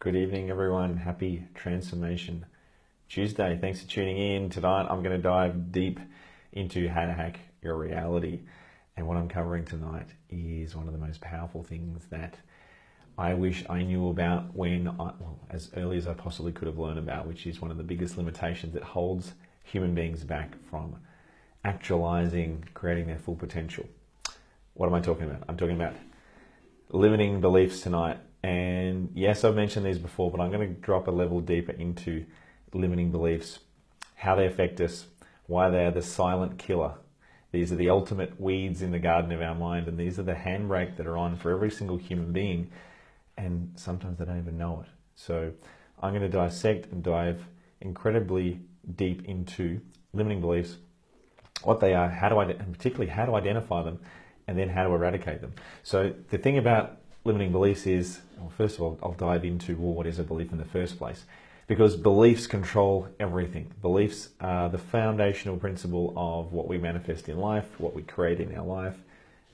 Good evening, everyone. Happy Transformation Tuesday. Thanks for tuning in. Tonight, I'm going to dive deep into how to hack your reality. And what I'm covering tonight is one of the most powerful things that I wish I knew about as early as I possibly could have learned about, which is one of the biggest limitations that holds human beings back from actualizing, creating their full potential. What am I talking about? I'm talking about limiting beliefs tonight. And yes, I've mentioned these before, but I'm going to drop a level deeper into limiting beliefs, how they affect us, why they are the silent killer. These are the ultimate weeds in the garden of our mind, and these are the handbrake that are on for every single human being, and sometimes they don't even know it. So I'm going to dissect and dive incredibly deep into limiting beliefs, what they are, and particularly how to identify them, and then how to eradicate them. So the thing about limiting beliefs is, well, first of all, I'll dive into, well, what is a belief in the first place? Because beliefs control everything. Beliefs are the foundational principle of what we manifest in life, what we create in our life.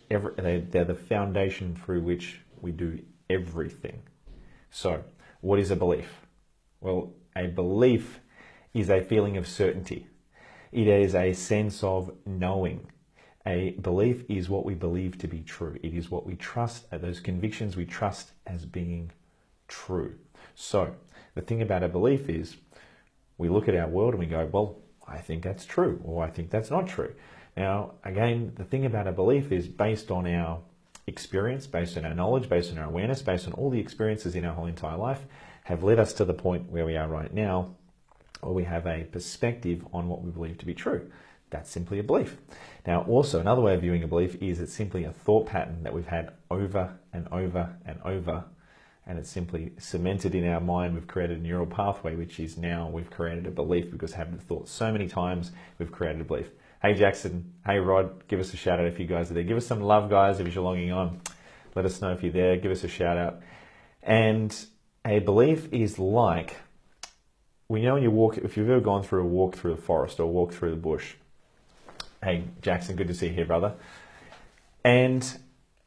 They're the foundation through which we do everything. So, what is a belief? Well, a belief is a feeling of certainty. It is a sense of knowing. A belief is what we believe to be true. It is what we trust, those convictions we trust as being true. So the thing about a belief is we look at our world and we go, well, I think that's true, or I think that's not true. Now, again, the thing about a belief is based on our experience, based on our knowledge, based on our awareness, based on all the experiences in our whole entire life have led us to the point where we are right now, where we have a perspective on what we believe to be true. That's simply a belief. Now, also, another way of viewing a belief is it's simply a thought pattern that we've had over and over and over, and it's simply cemented in our mind. We've created a neural pathway, which is now we've created a belief because having the thought so many times, we've created a belief. Hey, Jackson. Hey, Rod. Give us a shout out if you guys are there. Give us some love, guys, if you're logging on. Let us know if you're there. Give us a shout out. And a belief is like, when you walk, if you've ever gone through a walk through the forest or a walk through the bush. Hey, Jackson, good to see you here, brother. And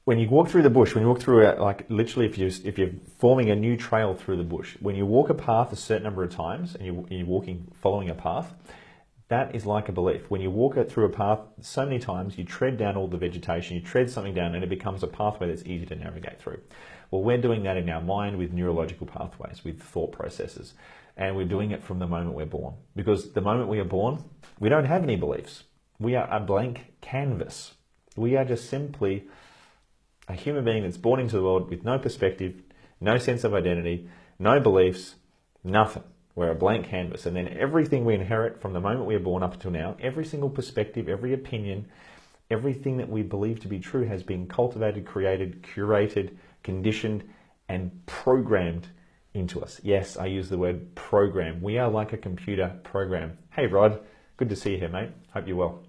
when you walk through the bush, when you walk through it, like literally if you're forming a new trail through the bush, when you walk a path a certain number of times and you're following a path, that is like a belief. When you walk it through a path so many times, you tread down all the vegetation, you tread something down, and it becomes a pathway that's easy to navigate through. Well, we're doing that in our mind with neurological pathways, with thought processes. And we're doing it from the moment we're born. Because the moment we are born, we don't have any beliefs. We are a blank canvas. We are just simply a human being that's born into the world with no perspective, no sense of identity, no beliefs, nothing. We're a blank canvas. And then everything we inherit from the moment we are born up until now, every single perspective, every opinion, everything that we believe to be true has been cultivated, created, curated, conditioned, and programmed into us. Yes, I use the word program. We are like a computer program. Hey, Rod. Good to see you here, mate. Hope you're well.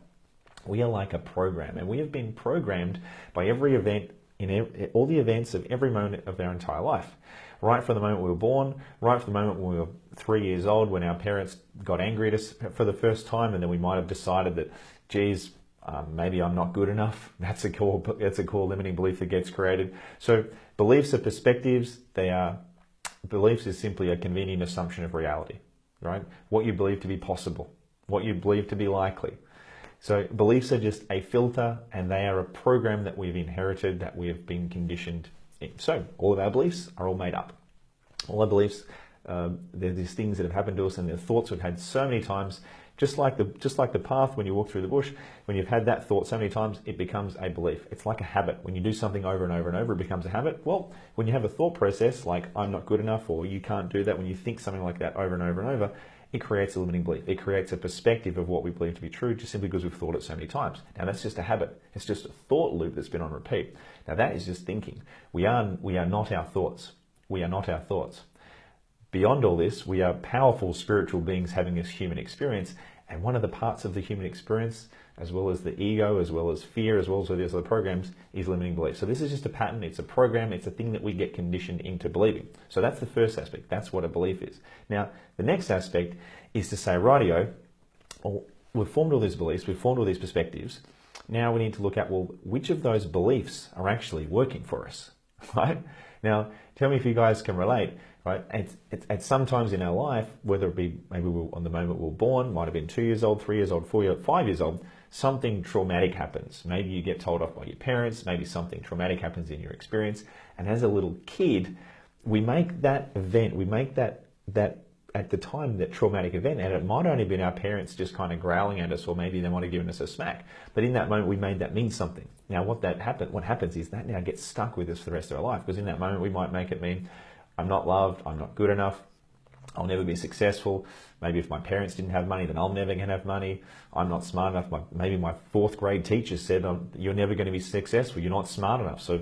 We are like a program, and we have been programmed by every event, all the events of every moment of our entire life. Right from the moment we were born, right from the moment when we were 3 years old, when our parents got angry at us for the first time, and then we might have decided that, geez, maybe I'm not good enough. That's a core limiting belief that gets created. So beliefs are perspectives. Beliefs is simply a convenient assumption of reality, right? What you believe to be possible, what you believe to be likely. So beliefs are just a filter, and they are a program that we've inherited, that we have been conditioned in. So all of our beliefs are all made up. All our beliefs, they're these things that have happened to us, and they're thoughts we've had so many times. Just like the path when you walk through the bush, when you've had that thought so many times, it becomes a belief. It's like a habit. When you do something over and over and over, it becomes a habit. Well, when you have a thought process like I'm not good enough, or you can't do that, when you think something like that over and over and over, it creates a limiting belief. It creates a perspective of what we believe to be true just simply because we've thought it so many times. Now, that's just a habit. It's just a thought loop that's been on repeat. Now, that is just thinking. We are not our thoughts. We are not our thoughts. Beyond all this, we are powerful spiritual beings having this human experience. And one of the parts of the human experience, as well as the ego, as well as fear, as well as all these other programs, is limiting beliefs. So this is just a pattern, it's a program, it's a thing that we get conditioned into believing. So that's the first aspect. That's what a belief is. Now, the next aspect is to say, rightio, we've formed all these beliefs, we've formed all these perspectives. Now we need to look at, well, which of those beliefs are actually working for us, right? Now, tell me if you guys can relate, right? It's sometimes in our life, whether it be maybe on the moment we were born, might have been 2 years old, 3 years old, 4 years, 5 years old, something traumatic happens. Maybe you get told off by your parents, maybe something traumatic happens in your experience. And as a little kid, we make that event, we make that at the time, that traumatic event, and it might only have been our parents just kind of growling at us, or maybe they might have given us a smack. But in that moment, we made that mean something. Now, what happens is that now gets stuck with us for the rest of our life, because in that moment, we might make it mean, I'm not loved, I'm not good enough, I'll never be successful. Maybe if my parents didn't have money, then I'm never going to have money. I'm not smart enough. Maybe my fourth grade teacher said, you're never going to be successful. You're not smart enough. So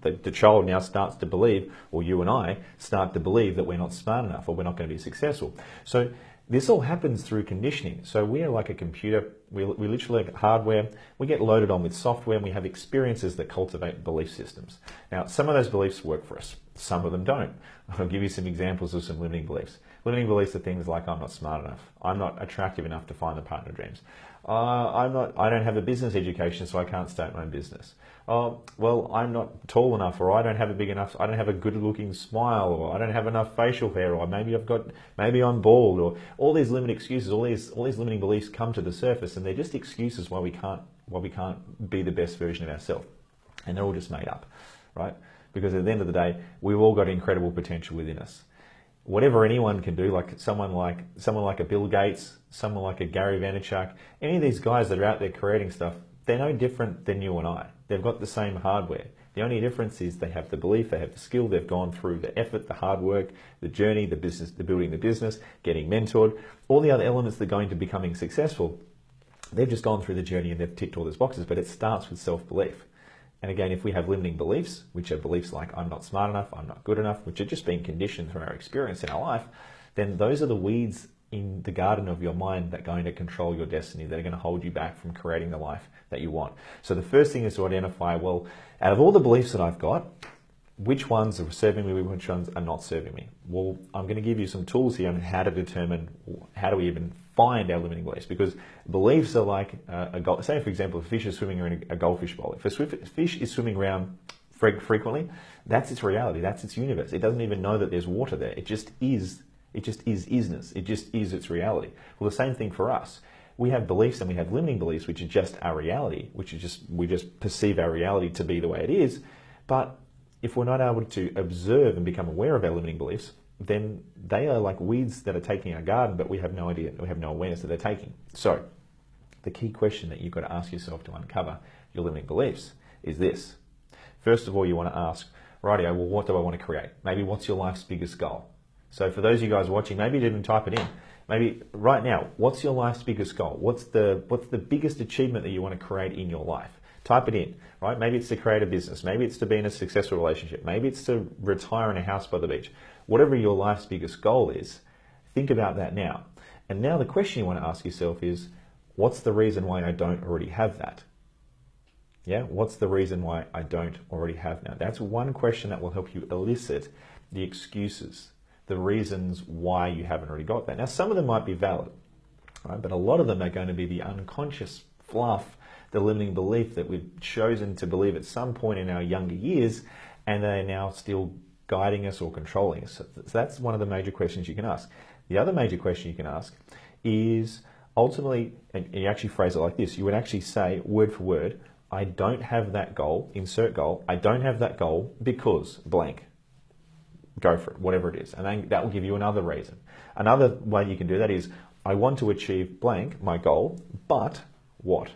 the child now starts to believe, or you and I start to believe, that we're not smart enough or we're not going to be successful. So this all happens through conditioning. So we are like a computer. We literally like hardware. We get loaded on with software, and we have experiences that cultivate belief systems. Now, some of those beliefs work for us. Some of them don't. I'll give you some examples of some limiting beliefs. Limiting beliefs are things like, I'm not smart enough. I'm not attractive enough to find the partner of dreams. I don't have a business education, so I can't start my own business. Well, I'm not tall enough, or I don't have a good looking smile, or I don't have enough facial hair, or maybe I'm bald, or all these limiting excuses, all these limiting beliefs come to the surface, and they're just excuses why we can't be the best version of ourselves. And they're all just made up, right? Because at the end of the day, we've all got incredible potential within us. Whatever anyone can do, like someone like a Bill Gates, someone like a Gary Vaynerchuk, any of these guys that are out there creating stuff, they're no different than you and I. They've got the same hardware. The only difference is they have the belief, they have the skill, they've gone through the effort, the hard work, the journey, the business, the building the business, getting mentored, all the other elements that go into becoming successful. They've just gone through the journey and they've ticked all those boxes, but it starts with self-belief. And again, if we have limiting beliefs, which are beliefs like I'm not smart enough, I'm not good enough, which are just being conditioned through our experience in our life, then those are the weeds in the garden of your mind that are going to control your destiny, that are going to hold you back from creating the life that you want. So the first thing is to identify, well, out of all the beliefs that I've got, which ones are serving me, which ones are not serving me? Well, I'm going to give you some tools here on how to determine, how do we even find our limiting beliefs, because beliefs are like say for example, a fish is swimming around a goldfish bowl. If a fish is swimming around frequently, that's its reality, that's its universe. It doesn't even know that there's water there. It just is isness. It just is its reality. Well, the same thing for us. We have beliefs and we have limiting beliefs, which are just our reality, we just perceive our reality to be the way it is. But if we're not able to observe and become aware of our limiting beliefs, then they are like weeds that are taking our garden, but we have no idea, we have no awareness that they're taking. So the key question that you've got to ask yourself to uncover your limiting beliefs is this. First of all, you want to ask, rightio, well, what do I want to create? Maybe what's your life's biggest goal? So for those of you guys watching, maybe you didn't type it in. Maybe right now, what's your life's biggest goal? What's the biggest achievement that you want to create in your life? Type it in, right? Maybe it's to create a business. Maybe it's to be in a successful relationship. Maybe it's to retire in a house by the beach. Whatever your life's biggest goal is, think about that now. And now the question you want to ask yourself is, what's the reason why I don't already have that? Yeah, what's the reason why I don't already have that? That's one question that will help you elicit the excuses, the reasons why you haven't already got that. Now, some of them might be valid, right? But a lot of them are going to be the unconscious fluff, the limiting belief that we've chosen to believe at some point in our younger years, and they're now still guiding us or controlling us. So that's one of the major questions you can ask. The other major question you can ask is ultimately, and you actually phrase it like this, you would actually say word for word, I don't have that goal, insert goal, I don't have that goal because blank. Go for it, whatever it is. And then that will give you another reason. Another way you can do that is, I want to achieve blank, my goal, but what?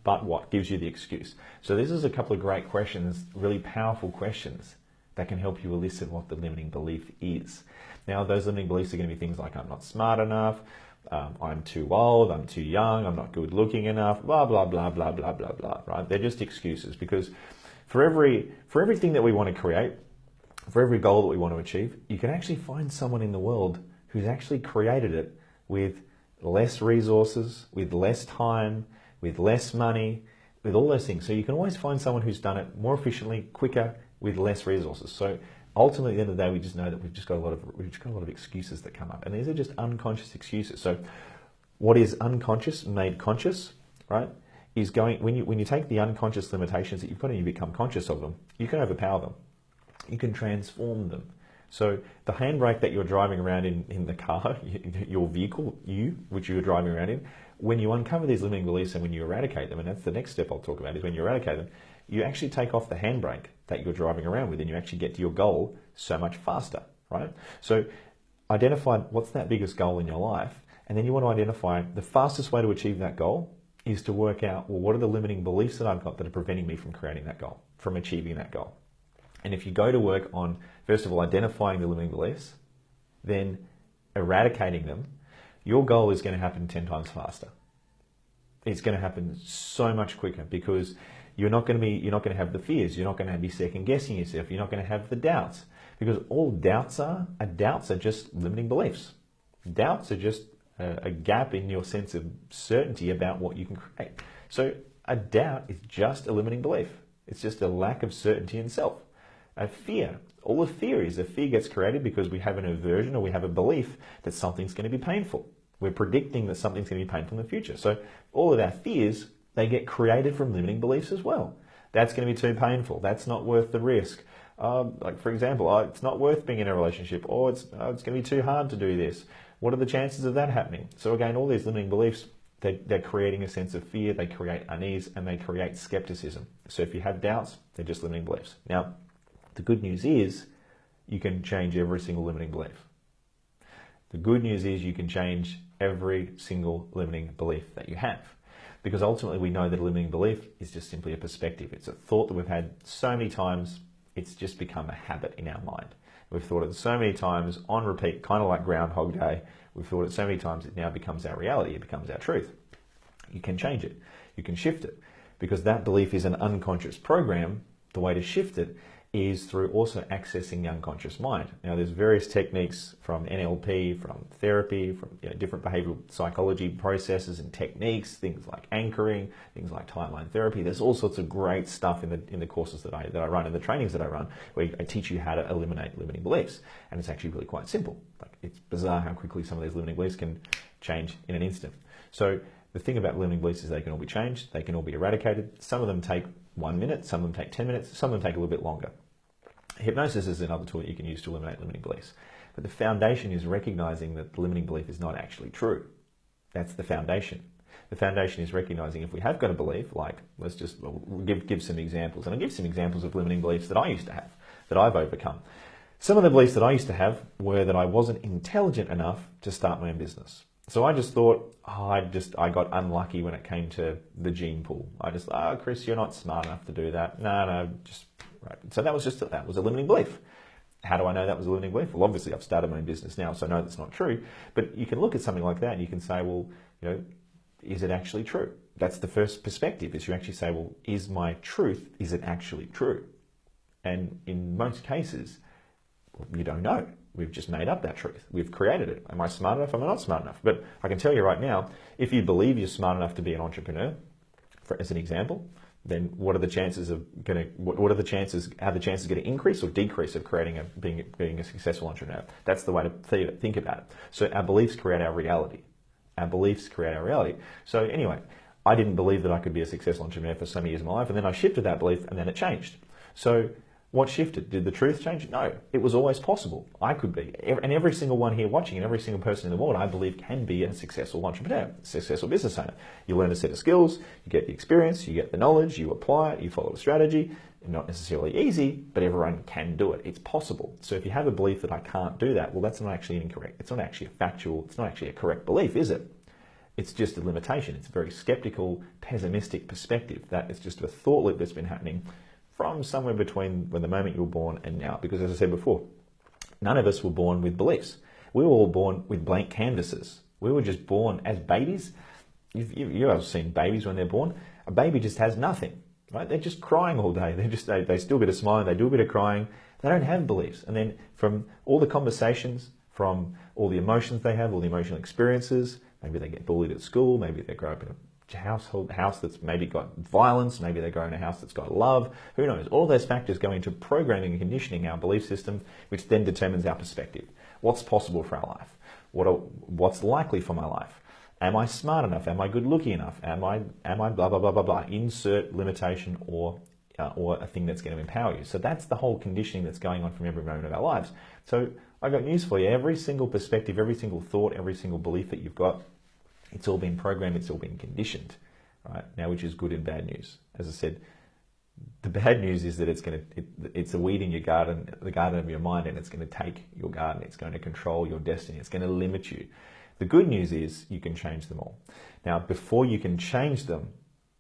But what? Gives you the excuse. So this is a couple of great questions, really powerful questions that can help you elicit what the limiting belief is. Now, those limiting beliefs are going to be things like, I'm not smart enough, I'm too old, I'm too young, I'm not good looking enough, blah, blah, blah, blah, blah, blah, blah, right? They're just excuses, because for everything that we want to create, for every goal that we want to achieve, you can actually find someone in the world who's actually created it with less resources, with less time, with less money, with all those things. So you can always find someone who's done it more efficiently, quicker, with less resources. So ultimately, at the end of the day, we just know that we've just got a lot of excuses that come up, and these are just unconscious excuses. So what is unconscious made conscious, right? Is going when you take the unconscious limitations that you've got and you become conscious of them, you can overpower them. you can transform them. So the handbrake that you're driving around in the car, your vehicle, which you're driving around in, when you uncover these limiting beliefs and when you eradicate them, and that's the next step I'll talk about, is when you eradicate them, you actually take off the handbrake that you're driving around with and you actually get to your goal so much faster, right? So identify what's that biggest goal in your life, and then you want to identify the fastest way to achieve that goal is to work out, well, what are the limiting beliefs that I've got that are preventing me from creating that goal, from achieving that goal? And if you go to work on, first of all, identifying the limiting beliefs, then eradicating them, your goal is going to happen 10 times faster. It's going to happen so much quicker because you're not going to have the fears. You're not going to be second guessing yourself. You're not going to have the doubts, because all doubts are just limiting beliefs. Doubts are just a gap in your sense of certainty about what you can create. So a doubt is just a limiting belief. It's just a lack of certainty in self. A fear, all a fear gets created because we have an aversion or we have a belief that something's going to be painful. We're predicting that something's going to be painful in the future. So all of our fears, they get created from limiting beliefs as well. That's going to be too painful. That's not worth the risk. Like for example, it's not worth being in a relationship, or it's going to be too hard to do this. What are the chances of that happening? So again, all these limiting beliefs, they're creating a sense of fear, they create unease, and they create skepticism. So if you have doubts, they're just limiting beliefs. Now, the good news is you can change every single limiting belief. The good news is you can change every single limiting belief that you have. Because ultimately we know that a limiting belief is just simply a perspective. It's a thought that we've had so many times, it's just become a habit in our mind. We've thought it so many times on repeat, kind of like Groundhog Day. We've thought it so many times it now becomes our reality, it becomes our truth. You can change it, you can shift it, because that belief is an unconscious program. The way to shift it is through also accessing the unconscious mind. Now there's various techniques from NLP, from therapy, from different behavioral psychology processes and techniques, things like anchoring, things like timeline therapy. There's all sorts of great stuff in the courses that I run, in the trainings that I run, where I teach you how to eliminate limiting beliefs. And it's actually really quite simple. Like, it's bizarre how quickly some of these limiting beliefs can change in an instant. So the thing about limiting beliefs is they can all be changed, they can all be eradicated. Some of them take 1 minute, some of them take 10 minutes, some of them take a little bit longer. Hypnosis is another tool that you can use to eliminate limiting beliefs. But the foundation is recognizing that the limiting belief is not actually true. That's the foundation. The foundation is recognizing if we have got a belief, like, let's just give some examples. And I'll give some examples of limiting beliefs that I used to have, that I've overcome. Some of the beliefs that I used to have were that I wasn't intelligent enough to start my own business. So I just thought, I got unlucky when it came to the gene pool. I just, Chris, you're not smart enough to do that. No, just, right. So that was a limiting belief. How do I know that was a limiting belief? Well, obviously I've started my own business now, so I know that's not true. But you can look at something like that and you can say, well, is it actually true? That's the first perspective, is you actually say, well, is my truth, is it actually true? And in most cases, you don't know. We've just made up that truth. We've created it. Am I smart enough? Am I not smart enough? But I can tell you right now, if you believe you're smart enough to be an entrepreneur, as an example, then what are the chances how the chances going to increase or decrease of being a successful entrepreneur? That's the way to think about it. So our beliefs create our reality. Our beliefs create our reality. So anyway, I didn't believe that I could be a successful entrepreneur for so many years of my life, and then I shifted that belief, and then it changed. So what shifted? Did the truth change? No, it was always possible. I could be. And every single one here watching, and every single person in the world, I believe, can be a successful entrepreneur, a successful business owner. You learn a set of skills, you get the experience, you get the knowledge, you apply it, you follow a strategy. Not necessarily easy, but everyone can do it. It's possible. So if you have a belief that I can't do that, well, that's not actually incorrect. It's not actually a factual, it's not actually a correct belief, is it? It's just a limitation. It's a very skeptical, pessimistic perspective. That is just a thought loop that's been happening from somewhere between when the moment you were born and now. Because as I said before, none of us were born with beliefs. We were all born with blank canvases. We were just born as babies. You've ever seen babies when they're born? A baby just has nothing, right? They're just crying all day. They still a bit of smiling, they do a bit of crying. They don't have beliefs. And then from all the conversations, from all the emotions they have, all the emotional experiences, maybe they get bullied at school, maybe they grow up in a house that's maybe got violence, maybe they grow in a house that's got love, who knows? All those factors go into programming and conditioning our belief system, which then determines our perspective. What's possible for our life? What's likely for my life? Am I smart enough? Am I good looking enough? Am I blah, blah, blah, blah, blah? Insert limitation or or a thing that's going to empower you. So that's the whole conditioning that's going on from every moment of our lives. So I got news for you. Every single perspective, every single thought, every single belief that you've got, it's all been programmed, it's all been conditioned, right? Now, which is good and bad news. As I said, the bad news is that it's a weed in your garden, the garden of your mind, and it's going to take your garden. It's going to control your destiny. It's going to limit you. The good news is you can change them all. Now, before you can change them,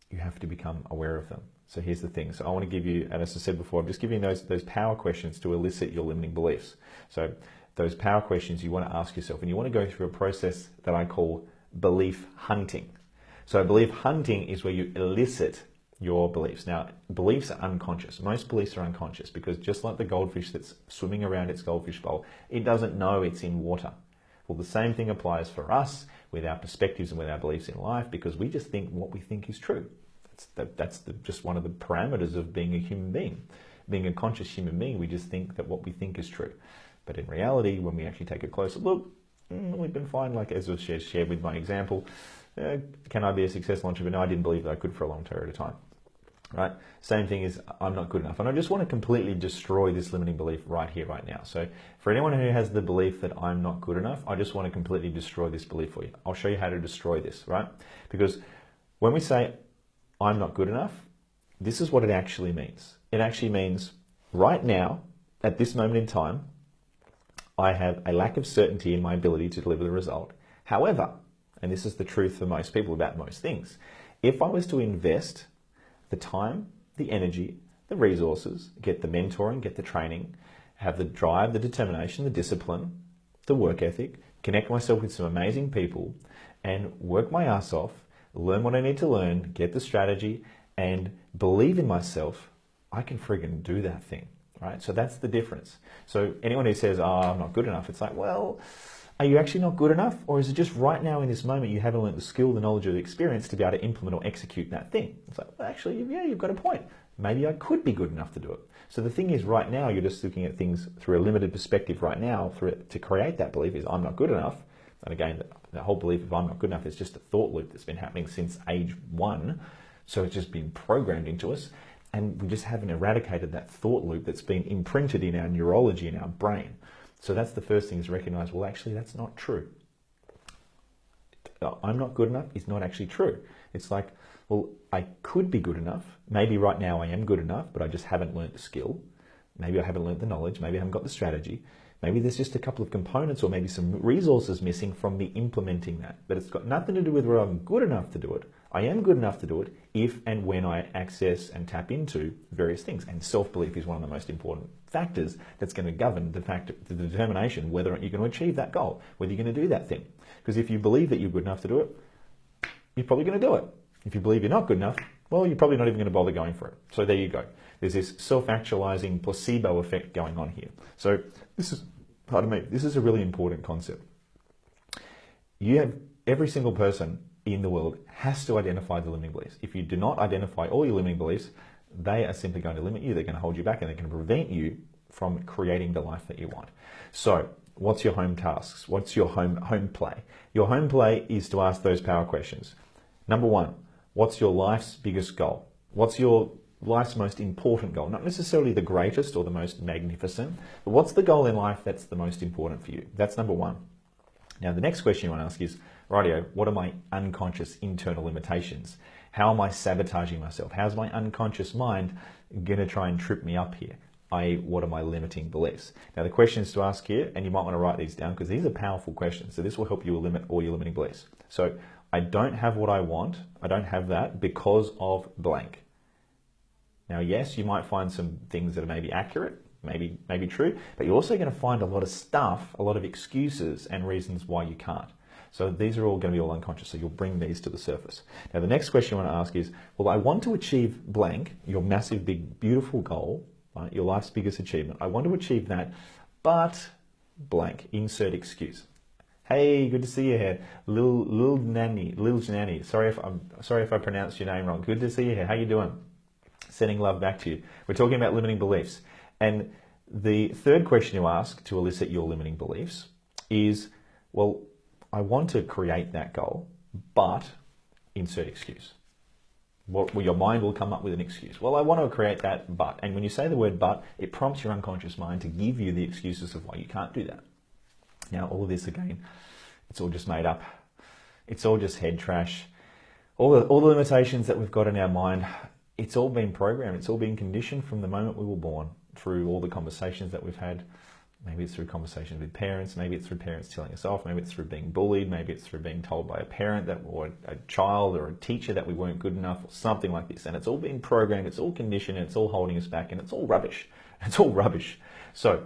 you have to become aware of them. So here's the thing. So I want to give you, and as I said before, I'm just giving you those power questions to elicit your limiting beliefs. So those power questions you want to ask yourself, and you want to go through a process that I call belief hunting. So belief hunting is where you elicit your beliefs. Now, beliefs are unconscious. Most beliefs are unconscious because just like the goldfish that's swimming around its goldfish bowl, it doesn't know it's in water. Well, the same thing applies for us with our perspectives and with our beliefs in life, because we just think what we think is true. That's just one of the parameters of being a human being. Being a conscious human being, we just think that what we think is true. But in reality, when we actually take a closer look, we've been fine. Like as was shared with my example, can I be a successful entrepreneur? No, I didn't believe that I could for a long period of time. Right? Same thing is I'm not good enough. And I just want to completely destroy this limiting belief right here, right now. So for anyone who has the belief that I'm not good enough, I just want to completely destroy this belief for you. I'll show you how to destroy this, right? Because when we say I'm not good enough, this is what it actually means. It actually means right now, at this moment in time, I have a lack of certainty in my ability to deliver the result. However, and this is the truth for most people about most things, if I was to invest the time, the energy, the resources, get the mentoring, get the training, have the drive, the determination, the discipline, the work ethic, connect myself with some amazing people, and work my ass off, learn what I need to learn, get the strategy, and believe in myself, I can friggin' do that thing, right? So that's the difference. So anyone who says, oh, I'm not good enough, it's like, well, are you actually not good enough? Or is it just right now in this moment you haven't learned the skill, the knowledge, or the experience to be able to implement or execute that thing? It's like, well, actually, yeah, you've got a point. Maybe I could be good enough to do it. So the thing is, right now, you're just looking at things through a limited perspective right now to create that belief is I'm not good enough. And again, the whole belief of I'm not good enough is just a thought loop that's been happening since age 1. So it's just been programmed into us. And we just haven't eradicated that thought loop that's been imprinted in our neurology, in our brain. So that's the first thing, is recognize, well, actually, that's not true. I'm not good enough is not actually true. It's like, well, I could be good enough. Maybe right now I am good enough, but I just haven't learned the skill. Maybe I haven't learned the knowledge. Maybe I haven't got the strategy. Maybe there's just a couple of components or maybe some resources missing from me implementing that. But it's got nothing to do with whether I'm good enough to do it. I am good enough to do it if and when I access and tap into various things. And self-belief is one of the most important factors that's going to govern the determination whether you're going to achieve that goal, whether you're going to do that thing. Because if you believe that you're good enough to do it, you're probably going to do it. If you believe you're not good enough, well, you're probably not even going to bother going for it. So there you go. There's this self-actualizing placebo effect going on here. So this is, pardon me, this is a really important concept. Every single person in the world has to identify the limiting beliefs. If you do not identify all your limiting beliefs, they are simply going to limit you. They're going to hold you back, and they're going to prevent you from creating the life that you want. So what's your home tasks? What's your home play? Your home play is to ask those power questions. Number 1, what's your life's biggest goal? What's your life's most important goal? Not necessarily the greatest or the most magnificent, but what's the goal in life that's the most important for you? That's number 1. Now, the next question you want to ask is, rightio, what are my unconscious internal limitations? How am I sabotaging myself? How's my unconscious mind going to try and trip me up here? What are my limiting beliefs? Now, the questions to ask here, and you might want to write these down because these are powerful questions. So this will help you limit all your limiting beliefs. So I don't have what I want. I don't have that because of blank. Now, yes, you might find some things that are maybe accurate, maybe true, but you're also going to find a lot of stuff, a lot of excuses and reasons why you can't. So these are all going to be all unconscious, so you'll bring these to the surface. Now, the next question you want to ask is, well, I want to achieve blank, your massive, big, beautiful goal, right, your life's biggest achievement. I want to achieve that, but blank, insert excuse. Hey, good to see you here, Lil Janani. Sorry if I pronounced your name wrong. Good to see you here. How you doing? Sending love back to you. We're talking about limiting beliefs. And the third question you ask to elicit your limiting beliefs is, well, I want to create that goal, but insert excuse. Well, your mind will come up with an excuse. Well, I want to create that but. And when you say the word but, it prompts your unconscious mind to give you the excuses of why you can't do that. Now, all of this, again, it's all just made up. It's all just head trash. All the limitations that we've got in our mind, it's all been programmed. It's all been conditioned from the moment we were born through all the conversations that we've had. Maybe it's through conversations with parents. Maybe it's through parents telling us off. Maybe it's through being bullied. Maybe it's through being told by a parent that, or a child or a teacher that we weren't good enough, or something like this. And it's all been programmed. It's all conditioned. And it's all holding us back. And it's all rubbish. It's all rubbish. So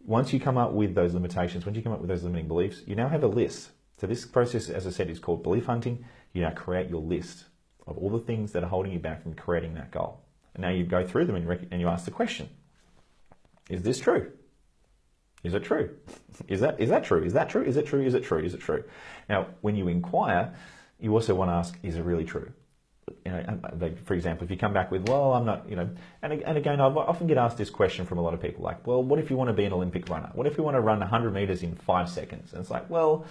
once you come up with those limitations, once you come up with those limiting beliefs, you now have a list. So this process, as I said, is called belief hunting. You now create your list of all the things that are holding you back from creating that goal. And now you go through them and you ask the question, is this true? Is it true? Is that true? Is that true? Is it true? Is it true? Is it true? Now, when you inquire, you also want to ask, is it really true? You know, like, for example, if you come back with, well, I'm not, you know, and again, I often get asked this question from a lot of people, like, well, what if you want to be an Olympic runner? What if you want to run 100 meters in 5 seconds? And it's like, well,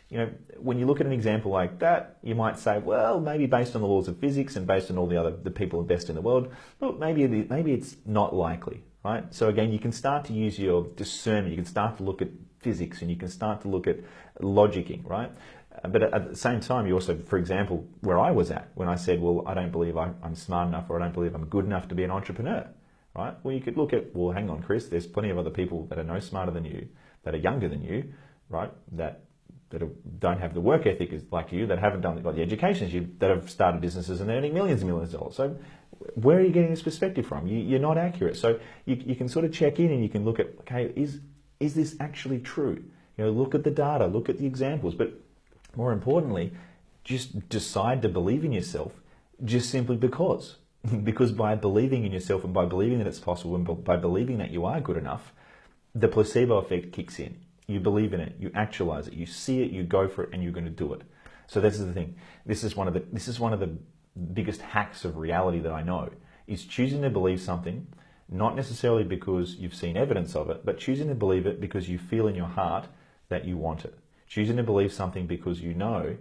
you know, when you look at an example like that, you might say, well, maybe based on the laws of physics and based on all the people best in the world, look, maybe it's not likely. Right? So again, you can start to use your discernment. You can start to look at physics and you can start to look at logicking, right? But at the same time, you also, for example, where I was at, when I said, well, I don't believe I'm smart enough or I don't believe I'm good enough to be an entrepreneur, right? Well, you could look at, well, hang on, Chris, there's plenty of other people that are no smarter than you, that are younger than you, right? That don't have the work ethic like you, that haven't got the education as you, that have started businesses and earning millions and millions of dollars. So where are you getting this perspective from? You're not accurate. So you can sort of check in and you can look at, okay, is this actually true? You know, look at the data, look at the examples, but more importantly, just decide to believe in yourself just simply because. Because by believing in yourself and by believing that it's possible and by believing that you are good enough, the placebo effect kicks in. You believe in it, you actualize it, you see it, you go for it, and you're going to do it. So this is the thing. This is one of the biggest hacks of reality that I know, is choosing to believe something, not necessarily because you've seen evidence of it, but choosing to believe it because you feel in your heart that you want it. Choosing to believe something because you know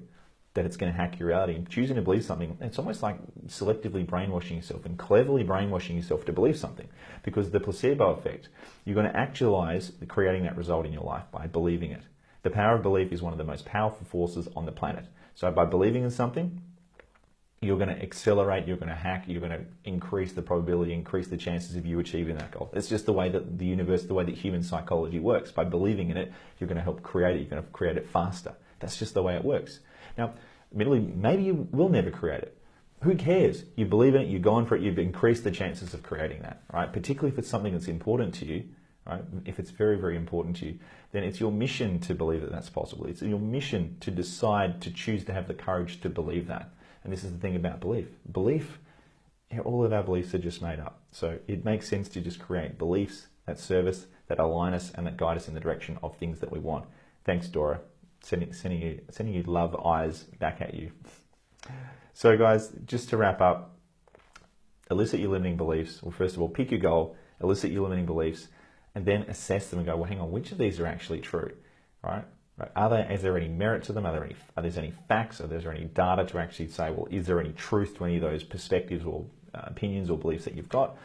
that it's going to hack your reality. And choosing to believe something, it's almost like selectively brainwashing yourself and cleverly brainwashing yourself to believe something. Because the placebo effect, you're going to actualize creating that result in your life by believing it. The power of belief is one of the most powerful forces on the planet. So by believing in something, you're going to accelerate, you're going to hack, you're going to increase the probability, increase the chances of you achieving that goal. It's just the way that the universe, the way that human psychology works. By believing in it, you're going to help create it, you're going to create it faster. That's just the way it works. Now, admittedly, maybe you will never create it. Who cares? You believe in it, you've gone for it, you've increased the chances of creating that, right? Particularly if it's something that's important to you, right? If it's very, very important to you, then it's your mission to believe that that's possible. It's your mission to decide, to choose to have the courage to believe that. And this is the thing about belief. Belief, all of our beliefs are just made up. So it makes sense to just create beliefs that serve us, that align us, and that guide us in the direction of things that we want. Thanks, Dora. Sending you love eyes back at you. So guys, just to wrap up, elicit your limiting beliefs. Well, first of all, pick your goal, elicit your limiting beliefs, and then assess them and go, well, hang on, which of these are actually true, right? Is there any merit to them? Are there any facts? Are there any data to actually say, well, is there any truth to any of those perspectives or opinions or beliefs that you've got?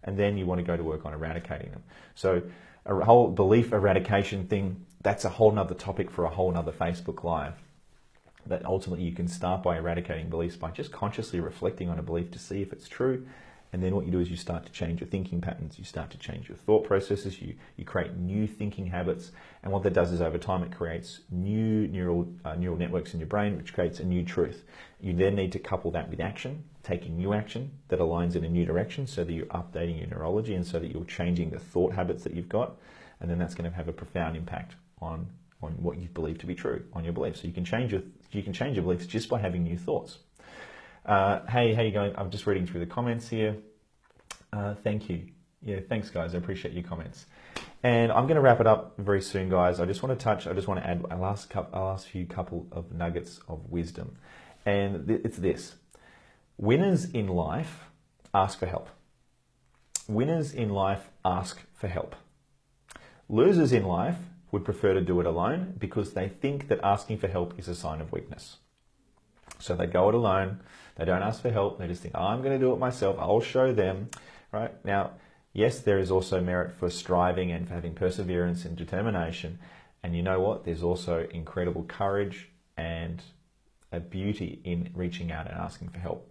And then you want to go to work on eradicating them. So a whole belief eradication thing, that's a whole nother topic for a whole nother Facebook Live. That ultimately you can start by eradicating beliefs by just consciously reflecting on a belief to see if it's true. And then what you do is you start to change your thinking patterns, you start to change your thought processes, you create new thinking habits. And what that does is over time it creates new neural networks in your brain, which creates a new truth. You then need to couple that with action, taking new action that aligns in a new direction so that you're updating your neurology and so that you're changing the thought habits that you've got. And then that's going to have a profound impact on what you believe to be true, on your beliefs. So you can change your beliefs just by having new thoughts. Hey, how you going? I'm just reading through the comments here. Thank you. Yeah, thanks guys. I appreciate your comments. And I'm going to wrap it up very soon, guys. I just want to add a last few couple of nuggets of wisdom. And it's this. Winners in life ask for help. Winners in life ask for help. Losers in life would prefer to do it alone because they think that asking for help is a sign of weakness. So they go it alone. They don't ask for help. They just think, oh, I'm going to do it myself. I'll show them, right? Now, yes, there is also merit for striving and for having perseverance and determination. And you know what? There's also incredible courage and a beauty in reaching out and asking for help.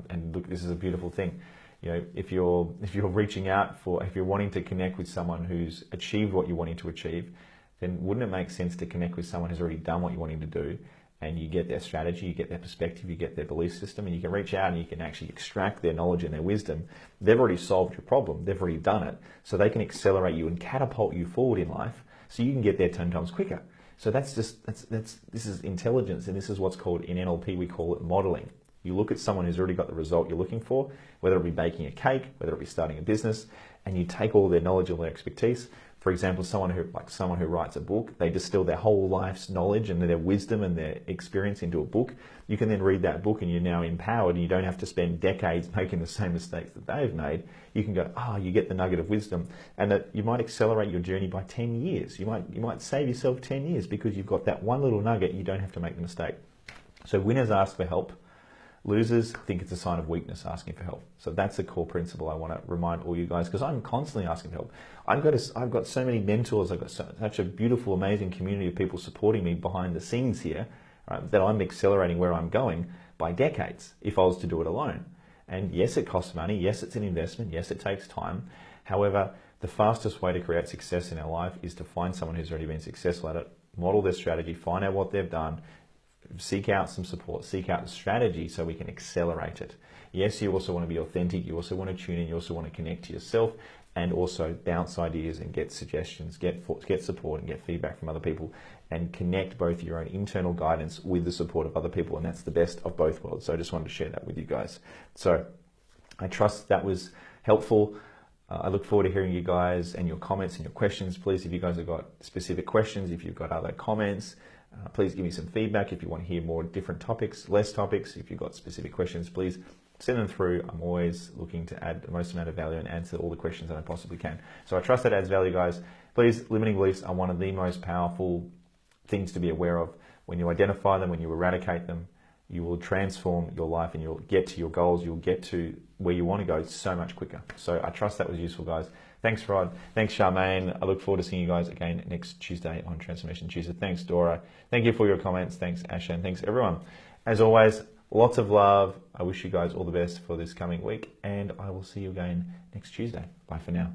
And look, this is a beautiful thing. You know, if you're reaching out if you're wanting to connect with someone who's achieved what you're wanting to achieve, then wouldn't it make sense to connect with someone who's already done what you're wanting to do? And you get their strategy, you get their perspective, you get their belief system, and you can reach out and you can actually extract their knowledge and their wisdom. They've already solved your problem. They've already done it. So they can accelerate you and catapult you forward in life so you can get there 10 times quicker. So this is intelligence, and this is what's called, in NLP, we call it modeling. You look at someone who's already got the result you're looking for, whether it be baking a cake, whether it be starting a business, and you take all their knowledge, all their expertise. For example, someone who writes a book, they distill their whole life's knowledge and their wisdom and their experience into a book. You can then read that book and you're now empowered, and you don't have to spend decades making the same mistakes that they've made. You can go, you get the nugget of wisdom, and that you might accelerate your journey by 10 years. You might save yourself 10 years because you've got that one little nugget. You don't have to make the mistake. So winners ask for help. Losers think it's a sign of weakness asking for help. So that's a core principle I want to remind all you guys, because I'm constantly asking for help. I've got so many mentors. I've got such a beautiful, amazing community of people supporting me behind the scenes here, right, that I'm accelerating where I'm going by decades if I was to do it alone. And yes, it costs money. Yes, it's an investment. Yes, it takes time. However, the fastest way to create success in our life is to find someone who's already been successful at it, model their strategy, find out what they've done, seek out some support, seek out the strategy so we can accelerate it. Yes, you also want to be authentic. You also want to tune in. You also want to connect to yourself and also bounce ideas and get suggestions, get support and get feedback from other people, and connect both your own internal guidance with the support of other people. And that's the best of both worlds. So I just wanted to share that with you guys. So I trust that was helpful. I look forward to hearing you guys and your comments and your questions. Please, if you guys have got specific questions, if you've got other comments, please give me some feedback. If you want to hear more different topics, less topics, if you've got specific questions, please send them through. I'm always looking to add the most amount of value and answer all the questions that I possibly can. So I trust that adds value, guys. Please, limiting beliefs are one of the most powerful things to be aware of. When you identify them, when you eradicate them, you will transform your life and you'll get to your goals. You'll get to where you want to go so much quicker. So I trust that was useful, guys. Thanks, Rod. Thanks, Charmaine. I look forward to seeing you guys again next Tuesday on Transformation Tuesday. Thanks, Dora. Thank you for your comments. Thanks, Asha. And thanks, everyone. As always, lots of love. I wish you guys all the best for this coming week, and I will see you again next Tuesday. Bye for now.